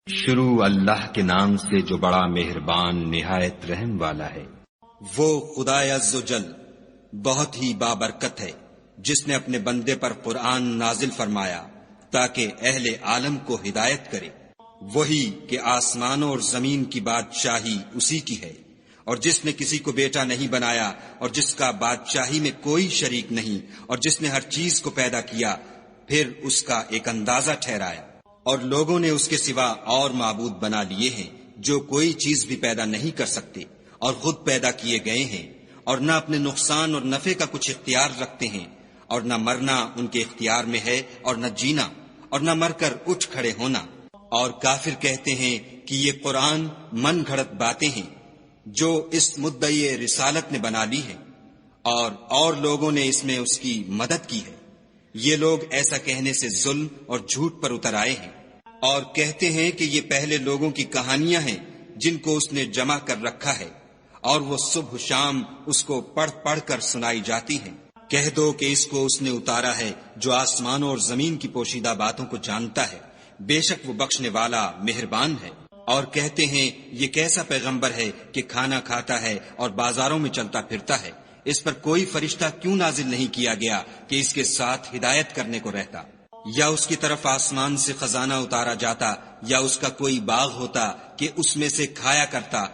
شروع اللہ کے نام سے جو بڑا مہربان نہایت رحم والا ہے۔ وہ خدائے عز و جل بہت ہی بابرکت ہے جس نے اپنے بندے پر قرآن نازل فرمایا تاکہ اہل عالم کو ہدایت کرے۔ وہی کہ آسمانوں اور زمین کی بادشاہی اسی کی ہے، اور جس نے کسی کو بیٹا نہیں بنایا، اور جس کا بادشاہی میں کوئی شریک نہیں، اور جس نے ہر چیز کو پیدا کیا پھر اس کا ایک اندازہ ٹھہرایا۔ اور لوگوں نے اس کے سوا اور معبود بنا لیے ہیں جو کوئی چیز بھی پیدا نہیں کر سکتے اور خود پیدا کیے گئے ہیں، اور نہ اپنے نقصان اور نفع کا کچھ اختیار رکھتے ہیں، اور نہ مرنا ان کے اختیار میں ہے اور نہ جینا، اور نہ مر کر اٹھ کھڑے ہونا۔ اور کافر کہتے ہیں کہ یہ قرآن من گھڑت باتیں ہیں جو اس مدعی رسالت نے بنا لی ہے، اور لوگوں نے اس میں اس کی مدد کی ہے۔ یہ لوگ ایسا کہنے سے ظلم اور جھوٹ پر اتر آئے ہیں، اور کہتے ہیں کہ یہ پہلے لوگوں کی کہانیاں ہیں جن کو اس نے جمع کر رکھا ہے، اور وہ صبح شام اس کو پڑھ پڑھ کر سنائی جاتی ہیں۔ کہہ دو کہ اس کو اس نے اتارا ہے جو آسمانوں اور زمین کی پوشیدہ باتوں کو جانتا ہے، بے شک وہ بخشنے والا مہربان ہے۔ اور کہتے ہیں یہ کیسا پیغمبر ہے کہ کھانا کھاتا ہے اور بازاروں میں چلتا پھرتا ہے، اس پر کوئی فرشتہ کیوں نازل نہیں کیا گیا کہ اس کے ساتھ ہدایت کرنے کو رہتا؟ یا اس کی طرف آسمان سے خزانہ اتارا جاتا، یا اس کا کوئی باغ ہوتا کہ اس میں سے کھایا کرتا۔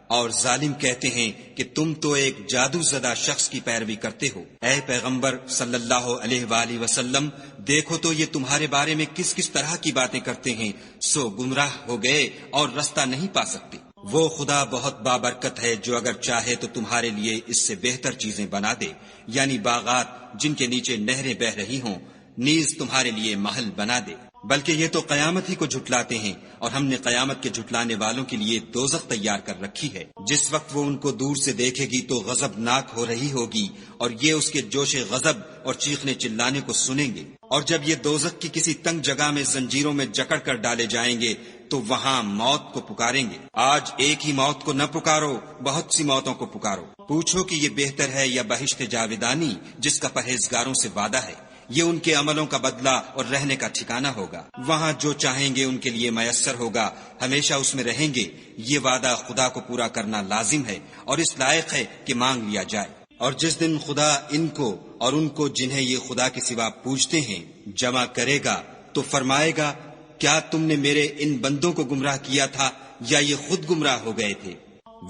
اور ظالم کہتے ہیں کہ تم تو ایک جادو زدہ شخص کی پیروی کرتے ہو۔ اے پیغمبر صلی اللہ علیہ وآلہ وسلم، دیکھو تو یہ تمہارے بارے میں کس کس طرح کی باتیں کرتے ہیں، سو گمراہ ہو گئے اور رستہ نہیں پا سکتے۔ وہ خدا بہت بابرکت ہے جو اگر چاہے تو تمہارے لیے اس سے بہتر چیزیں بنا دے، یعنی باغات جن کے نیچے نہریں بہ رہی ہوں، نیز تمہارے لیے محل بنا دے۔ بلکہ یہ تو قیامت ہی کو جھٹلاتے ہیں، اور ہم نے قیامت کے جھٹلانے والوں کے لیے دوزخ تیار کر رکھی ہے۔ جس وقت وہ ان کو دور سے دیکھے گی تو غضبناک ہو رہی ہوگی، اور یہ اس کے جوش غضب اور چیخنے چلانے کو سنیں گے۔ اور جب یہ دوزخ کی کسی تنگ جگہ میں زنجیروں میں جکڑ کر ڈالے جائیں گے تو وہاں موت کو پکاریں گے۔ آج ایک ہی موت کو نہ پکارو، بہت سی موتوں کو پکارو۔ پوچھو کہ یہ بہتر ہے یا بہشت جاودانی جس کا پرہیزگاروں سے وعدہ ہے؟ یہ ان کے عملوں کا بدلہ اور رہنے کا ٹھکانہ ہوگا۔ وہاں جو چاہیں گے ان کے لیے میسر ہوگا، ہمیشہ اس میں رہیں گے۔ یہ وعدہ خدا کو پورا کرنا لازم ہے اور اس لائق ہے کہ مانگ لیا جائے۔ اور جس دن خدا ان کو اور ان کو جنہیں یہ خدا کے سوا پوجتے ہیں جمع کرے گا تو فرمائے گا، کیا تم نے میرے ان بندوں کو گمراہ کیا تھا یا یہ خود گمراہ ہو گئے تھے؟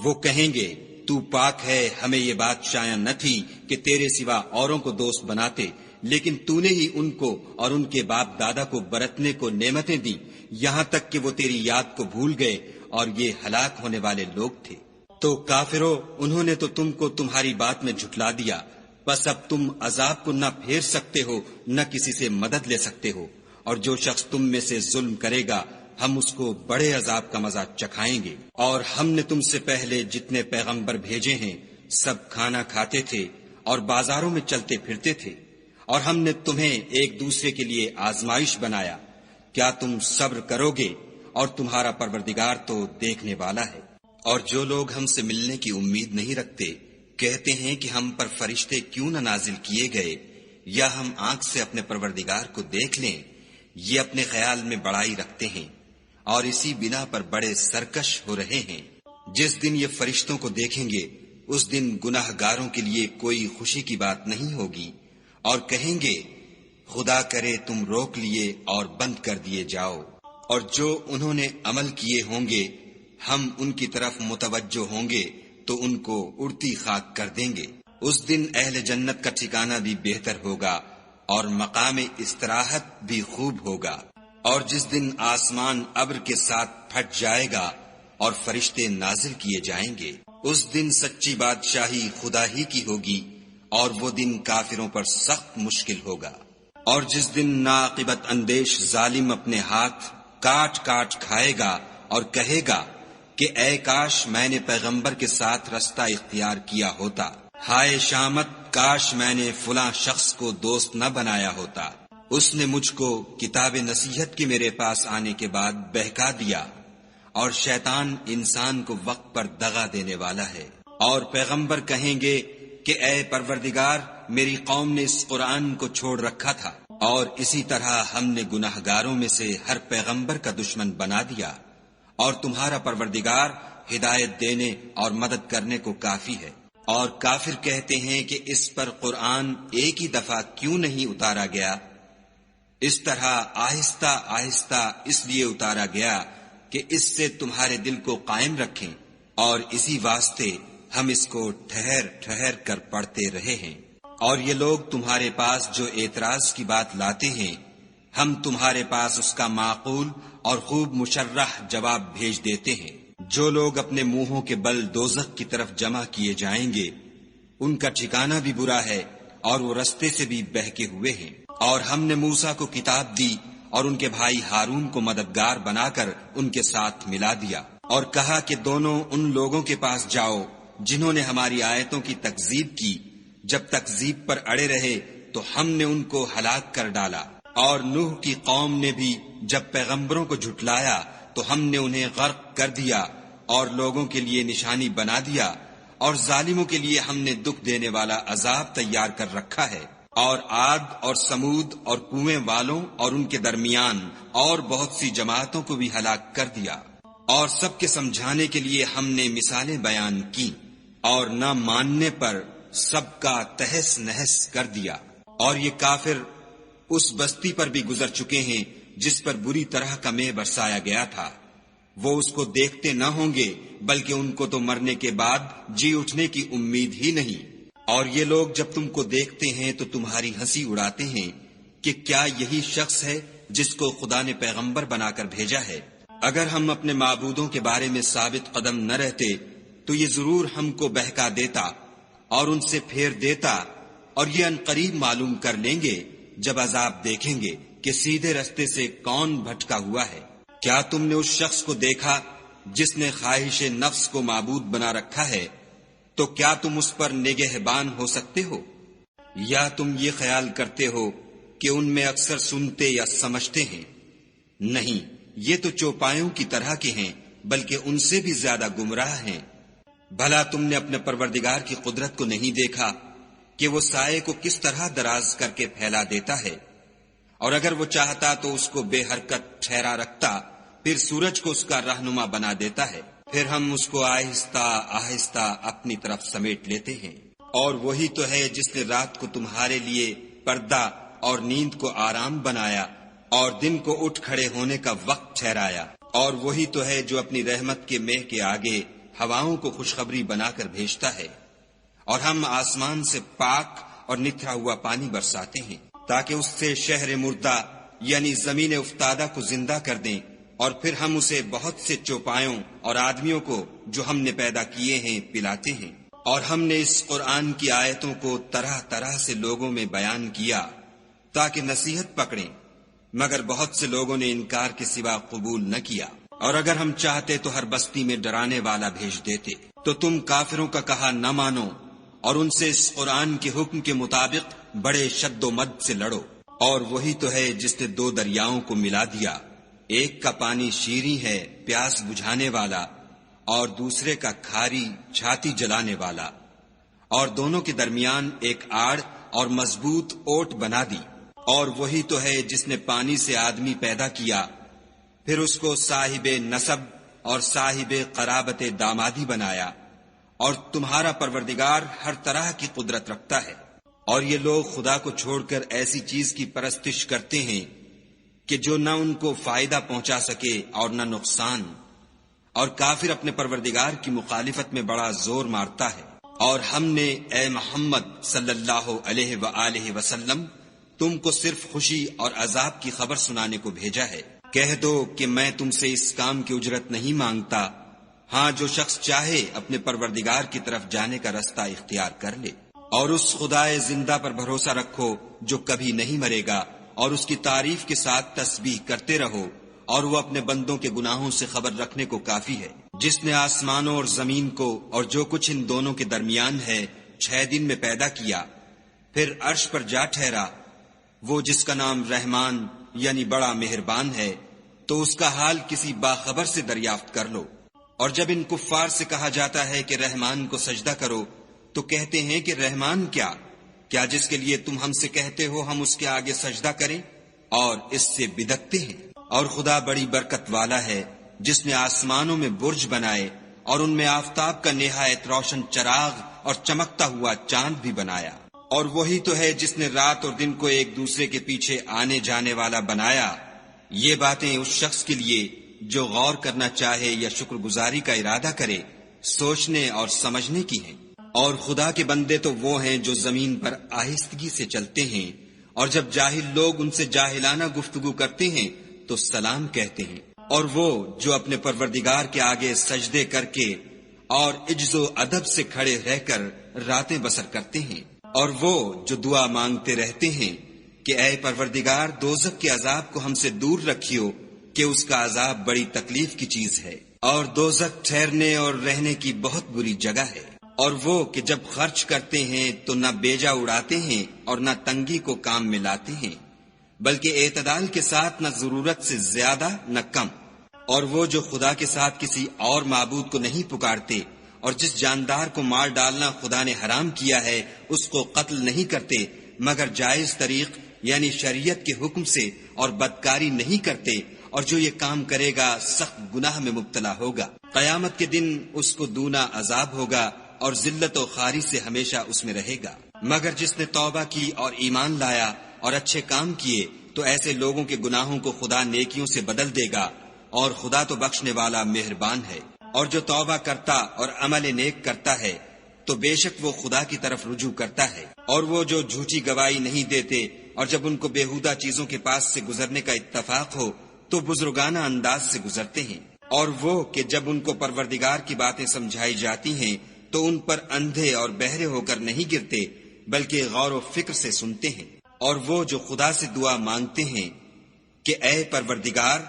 وہ کہیں گے، تو پاک ہے، ہمیں یہ بات شایع نہ تھی کہ تیرے سوا اوروں کو دوست بناتے، لیکن تو نے ہی ان کو اور ان کے باپ دادا کو برتنے کو نعمتیں دی، یہاں تک کہ وہ تیری یاد کو بھول گئے، اور یہ ہلاک ہونے والے لوگ تھے۔ تو کافرو، انہوں نے تو تم کو تمہاری بات میں جھٹلا دیا، بس اب تم عذاب کو نہ پھیر سکتے ہو نہ کسی سے مدد لے سکتے ہو، اور جو شخص تم میں سے ظلم کرے گا ہم اس کو بڑے عذاب کا مزہ چکھائیں گے۔ اور ہم نے تم سے پہلے جتنے پیغمبر بھیجے ہیں سب کھانا کھاتے تھے اور بازاروں میں چلتے پھرتے تھے، اور ہم نے تمہیں ایک دوسرے کے لیے آزمائش بنایا۔ کیا تم صبر کرو گے؟ اور تمہارا پروردگار تو دیکھنے والا ہے۔ اور جو لوگ ہم سے ملنے کی امید نہیں رکھتے کہتے ہیں کہ ہم پر فرشتے کیوں نہ نازل کیے گئے، یا ہم آنکھ سے اپنے پروردگار کو دیکھ لیں۔ یہ اپنے خیال میں بڑائی رکھتے ہیں اور اسی بنا پر بڑے سرکش ہو رہے ہیں۔ جس دن یہ فرشتوں کو دیکھیں گے اس دن گناہ گاروں کے لیے کوئی خوشی کی بات نہیں ہوگی، اور کہیں گے، خدا کرے تم روک لیے اور بند کر دیے جاؤ۔ اور جو انہوں نے عمل کیے ہوں گے ہم ان کی طرف متوجہ ہوں گے تو ان کو اڑتی خاک کر دیں گے۔ اس دن اہل جنت کا ٹھکانہ بھی بہتر ہوگا اور مقام استراحت بھی خوب ہوگا۔ اور جس دن آسمان ابر کے ساتھ پھٹ جائے گا اور فرشتے نازل کیے جائیں گے، اس دن سچی بادشاہی خدا ہی کی ہوگی، اور وہ دن کافروں پر سخت مشکل ہوگا۔ اور جس دن ناعاقبت اندیش ظالم اپنے ہاتھ کاٹ کاٹ کھائے گا اور کہے گا کہ اے کاش میں نے پیغمبر کے ساتھ رستہ اختیار کیا ہوتا، ہائے شامت، کاش میں نے فلاں شخص کو دوست نہ بنایا ہوتا، اس نے مجھ کو کتاب نصیحت کے میرے پاس آنے کے بعد بہکا دیا۔ اور شیطان انسان کو وقت پر دغا دینے والا ہے۔ اور پیغمبر کہیں گے کہ اے پروردگار، میری قوم نے اس قرآن کو چھوڑ رکھا تھا، اور اسی طرح ہم نے گناہگاروں میں سے ہر پیغمبر کا دشمن بنا دیا۔ اور تمہارا پروردگار ہدایت دینے اور مدد کرنے کو کافی ہے۔ اور کافر کہتے ہیں کہ اس پر قرآن ایک ہی دفعہ کیوں نہیں اتارا گیا؟ اس طرح آہستہ آہستہ اس لیے اتارا گیا کہ اس سے تمہارے دل کو قائم رکھیں، اور اسی واسطے ہم اس کو ٹھہر ٹھہر کر پڑھتے رہے ہیں۔ اور یہ لوگ تمہارے پاس جو اعتراض کی بات لاتے ہیں، ہم تمہارے پاس اس کا معقول اور خوب مشرح جواب بھیج دیتے ہیں۔ جو لوگ اپنے منہوں کے بل دوزخ کی طرف جمع کیے جائیں گے، ان کا ٹھکانہ بھی برا ہے اور وہ رستے سے بھی بہکے ہوئے ہیں۔ اور ہم نے موسیٰ کو کتاب دی اور ان کے بھائی ہارون کو مددگار بنا کر ان کے ساتھ ملا دیا، اور کہا کہ دونوں ان لوگوں کے پاس جاؤ جنہوں نے ہماری آیتوں کی تکذیب کی۔ جب تکذیب پر اڑے رہے تو ہم نے ان کو ہلاک کر ڈالا۔ اور نوح کی قوم نے بھی جب پیغمبروں کو جھٹلایا تو ہم نے انہیں غرق کر دیا اور لوگوں کے لیے نشانی بنا دیا، اور ظالموں کے لیے ہم نے دکھ دینے والا عذاب تیار کر رکھا ہے۔ اور عاد اور سمود اور کنویں والوں اور ان کے درمیان اور بہت سی جماعتوں کو بھی ہلاک کر دیا، اور سب کے سمجھانے کے لیے ہم نے مثالیں بیان کی، اور نہ ماننے پر سب کا تہس نہس کر دیا۔ اور یہ کافر اس بستی پر بھی گزر چکے ہیں جس پر بری طرح کا مے برسایا گیا تھا، وہ اس کو دیکھتے نہ ہوں گے بلکہ ان کو تو مرنے کے بعد جی اٹھنے کی امید ہی نہیں۔ اور یہ لوگ جب تم کو دیکھتے ہیں تو تمہاری ہنسی اڑاتے ہیں کہ کیا یہی شخص ہے جس کو خدا نے پیغمبر بنا کر بھیجا ہے؟ اگر ہم اپنے معبودوں کے بارے میں ثابت قدم نہ رہتے تو یہ ضرور ہم کو بہکا دیتا اور ان سے پھیر دیتا، اور یہ عنقریب معلوم کر لیں گے جب عذاب دیکھیں گے کہ سیدھے رستے سے کون بھٹکا ہوا ہے۔ کیا تم نے اس شخص کو دیکھا جس نے خواہش نفس کو معبود بنا رکھا ہے؟ تو کیا تم اس پر نگہبان ہو سکتے ہو؟ یا تم یہ خیال کرتے ہو کہ ان میں اکثر سنتے یا سمجھتے ہیں؟ نہیں، یہ تو چوپایوں کی طرح کے ہیں، بلکہ ان سے بھی زیادہ گمراہ ہیں۔ بھلا تم نے اپنے پروردگار کی قدرت کو نہیں دیکھا کہ وہ سائے کو کس طرح دراز کر کے پھیلا دیتا ہے؟ اور اگر وہ چاہتا تو اس کو بے حرکت ٹھہرا رکھتا، پھر سورج کو اس کا رہنما بنا دیتا ہے، پھر ہم اس کو آہستہ آہستہ اپنی طرف سمیٹ لیتے ہیں۔ اور وہی تو ہے جس نے رات کو تمہارے لیے پردہ اور نیند کو آرام بنایا اور دن کو اٹھ کھڑے ہونے کا وقت ٹھہرایا۔ اور وہی تو ہے جو اپنی رحمت کے مہ کے آگے ہواؤں کو خوشخبری بنا کر بھیجتا ہے، اور ہم آسمان سے پاک اور نتھرا ہوا پانی برساتے ہیں تاکہ اس سے شہر مردہ یعنی زمین افتادہ کو زندہ کر دیں، اور پھر ہم اسے بہت سے چوپایوں اور آدمیوں کو جو ہم نے پیدا کیے ہیں پلاتے ہیں۔ اور ہم نے اس قرآن کی آیتوں کو طرح طرح سے لوگوں میں بیان کیا تاکہ نصیحت پکڑیں، مگر بہت سے لوگوں نے انکار کے سوا قبول نہ کیا۔ اور اگر ہم چاہتے تو ہر بستی میں ڈرانے والا بھیج دیتے، تو تم کافروں کا کہا نہ مانو اور ان سے اس قرآن کے حکم کے مطابق بڑے شد و مد سے لڑو۔ اور وہی تو ہے جس نے دو دریاؤں کو ملا دیا، ایک کا پانی شیریں ہے پیاس بجھانے والا، اور دوسرے کا کھاری چھاتی جلانے والا، اور دونوں کے درمیان ایک آڑ اور مضبوط اوٹ بنا دی۔ اور وہی تو ہے جس نے پانی سے آدمی پیدا کیا، پھر اس کو صاحب نسب اور صاحب قرابت دامادی بنایا، اور تمہارا پروردگار ہر طرح کی قدرت رکھتا ہے۔ اور یہ لوگ خدا کو چھوڑ کر ایسی چیز کی پرستش کرتے ہیں کہ جو نہ ان کو فائدہ پہنچا سکے اور نہ نقصان، اور کافر اپنے پروردگار کی مخالفت میں بڑا زور مارتا ہے۔ اور ہم نے اے محمد صلی اللہ علیہ وآلہ وسلم تم کو صرف خوشی اور عذاب کی خبر سنانے کو بھیجا ہے۔ کہہ دو کہ میں تم سے اس کام کی اجرت نہیں مانگتا، ہاں جو شخص چاہے اپنے پروردگار کی طرف جانے کا رستہ اختیار کر لے۔ اور اس خدائے زندہ پر بھروسہ رکھو جو کبھی نہیں مرے گا، اور اس کی تعریف کے ساتھ تسبیح کرتے رہو، اور وہ اپنے بندوں کے گناہوں سے خبر رکھنے کو کافی ہے۔ جس نے آسمانوں اور زمین کو اور جو کچھ ان دونوں کے درمیان ہے 6 دن میں پیدا کیا، پھر عرش پر جا ٹھہرا، وہ جس کا نام رحمان یعنی بڑا مہربان ہے، تو اس کا حال کسی باخبر سے دریافت کر لو۔ اور جب ان کفار سے کہا جاتا ہے کہ رحمان کو سجدہ کرو تو کہتے ہیں کہ رحمان کیا جس کے لیے تم ہم سے کہتے ہو ہم اس کے آگے سجدہ کریں، اور اس سے بدعتے ہیں۔ اور خدا بڑی برکت والا ہے، جس نے آسمانوں میں برج بنائے اور ان میں آفتاب کا نہایت روشن چراغ اور چمکتا ہوا چاند بھی بنایا، اور وہی تو ہے جس نے رات اور دن کو ایک دوسرے کے پیچھے آنے جانے والا بنایا۔ یہ باتیں اس شخص کے لیے جو غور کرنا چاہے یا شکر گزاری کا ارادہ کرے سوچنے اور سمجھنے کی ہیں۔ اور خدا کے بندے تو وہ ہیں جو زمین پر آہستگی سے چلتے ہیں، اور جب جاہل لوگ ان سے جاہلانہ گفتگو کرتے ہیں تو سلام کہتے ہیں، اور وہ جو اپنے پروردگار کے آگے سجدے کر کے اور عجز و ادب سے کھڑے رہ کر راتیں بسر کرتے ہیں، اور وہ جو دعا مانگتے رہتے ہیں کہ اے پروردگار دوزخ کے عذاب کو ہم سے دور رکھیو کہ اس کا عذاب بڑی تکلیف کی چیز ہے، اور دوزخ ٹھہرنے اور رہنے کی بہت بری جگہ ہے۔ اور وہ کہ جب خرچ کرتے ہیں تو نہ بیجا اڑاتے ہیں اور نہ تنگی کو کام میں لاتے ہیں، بلکہ اعتدال کے ساتھ نہ ضرورت سے زیادہ نہ کم۔ اور وہ جو خدا کے ساتھ کسی اور معبود کو نہیں پکارتے، اور جس جاندار کو مار ڈالنا خدا نے حرام کیا ہے اس کو قتل نہیں کرتے مگر جائز طریق یعنی شریعت کے حکم سے، اور بدکاری نہیں کرتے، اور جو یہ کام کرے گا سخت گناہ میں مبتلا ہوگا۔ قیامت کے دن اس کو دونا عذاب ہوگا اور ذلت و خواری سے ہمیشہ اس میں رہے گا۔ مگر جس نے توبہ کی اور ایمان لایا اور اچھے کام کیے تو ایسے لوگوں کے گناہوں کو خدا نیکیوں سے بدل دے گا، اور خدا تو بخشنے والا مہربان ہے۔ اور جو توبہ کرتا اور عمل نیک کرتا ہے تو بے شک وہ خدا کی طرف رجوع کرتا ہے۔ اور وہ جو جھوٹی گواہی نہیں دیتے اور جب ان کو بےہودہ چیزوں کے پاس سے گزرنے کا اتفاق ہو تو بزرگانہ انداز سے گزرتے ہیں۔ اور وہ کہ جب ان کو پروردگار کی باتیں سمجھائی جاتی ہیں تو ان پر اندھے اور بہرے ہو کر نہیں گرتے بلکہ غور و فکر سے سنتے ہیں۔ اور وہ جو خدا سے دعا مانگتے ہیں کہ اے پروردگار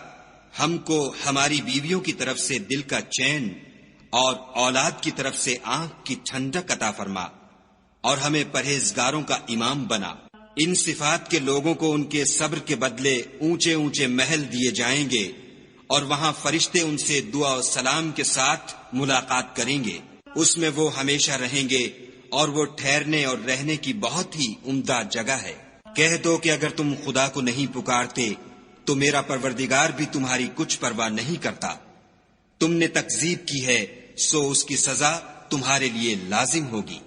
ہم کو ہماری بیویوں کی طرف سے دل کا چین اور اولاد کی طرف سے آنکھ کی ٹھنڈک عطا فرما، اور ہمیں پرہیزگاروں کا امام بنا۔ ان صفات کے لوگوں کو ان کے صبر کے بدلے اونچے اونچے محل دیے جائیں گے، اور وہاں فرشتے ان سے دعا و سلام کے ساتھ ملاقات کریں گے۔ اس میں وہ ہمیشہ رہیں گے، اور وہ ٹھہرنے اور رہنے کی بہت ہی عمدہ جگہ ہے۔ کہہ دو کہ اگر تم خدا کو نہیں پکارتے تو میرا پروردگار بھی تمہاری کچھ پرواہ نہیں کرتا۔ تم نے تکذیب کی ہے سو اس کی سزا تمہارے لیے لازم ہوگی۔